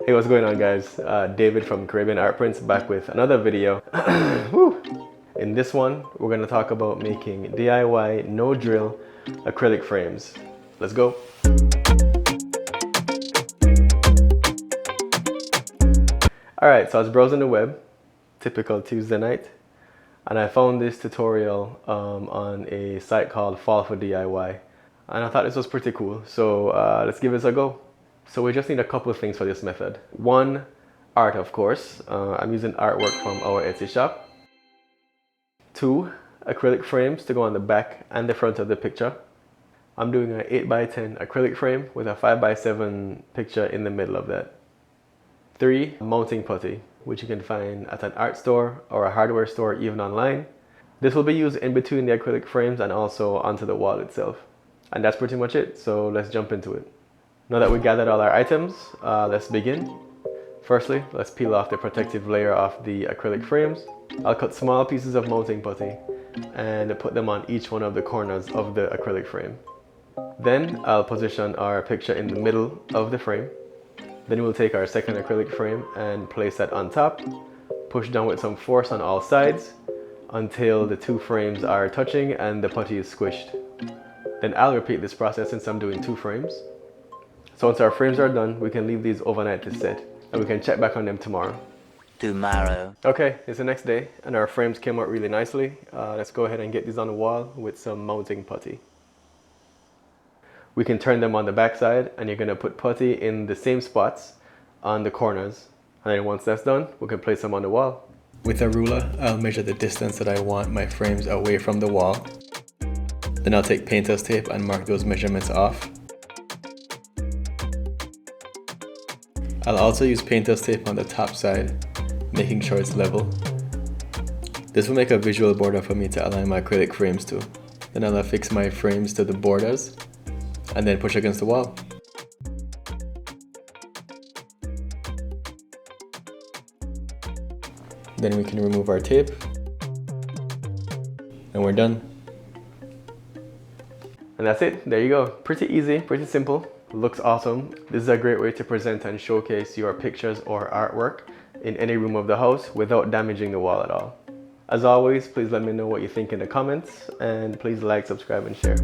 Hey, what's going on, guys? David from Caribbean Art Prints back with another video. Woo! In this one, we're going to talk about making DIY no drill acrylic frames. Let's go. Alright, so I was browsing the web, typical Tuesday night, and I found this tutorial on a site called Fall for DIY, and I thought this was pretty cool, so let's give this a go. So we just need a couple of things for this method. One, art, of course. I'm using artwork from our Etsy shop. Two, acrylic frames to go on the back and the front of the picture. I'm doing an 8x10 acrylic frame with a 5x7 picture in the middle of that. Three, mounting putty, which you can find at an art store or a hardware store, even online. This will be used in between the acrylic frames and also onto the wall itself. And that's pretty much it, so let's jump into it. Now that we gathered all our items, let's begin. Firstly, let's peel off the protective layer of the acrylic frames. I'll cut small pieces of mounting putty and put them on each one of the corners of the acrylic frame. Then I'll position our picture in the middle of the frame. Then we'll take our second acrylic frame and place that on top, push down with some force on all sides until the two frames are touching and the putty is squished. Then I'll repeat this process since I'm doing two frames. So once our frames are done, we can leave these overnight to set and we can check back on them tomorrow. Okay, it's the next day and our frames came out really nicely. Let's go ahead and get these on the wall with some mounting putty. We can turn them on the back side and you're going to put putty in the same spots on the corners. And then once that's done, we can place them on the wall. With a ruler, I'll measure the distance that I want my frames away from the wall. Then I'll take painter's tape and mark those measurements off. I'll also use painter's tape on the top side, making sure it's level. This will make a visual border for me to align my acrylic frames to. Then I'll affix my frames to the borders and then push against the wall. Then we can remove our tape and we're done. And that's it, there you go. Pretty easy, pretty simple. Looks awesome. This is a great way to present and showcase your pictures or artwork in any room of the house without damaging the wall at all. As always, please let me know what you think in the comments and please like, subscribe and share.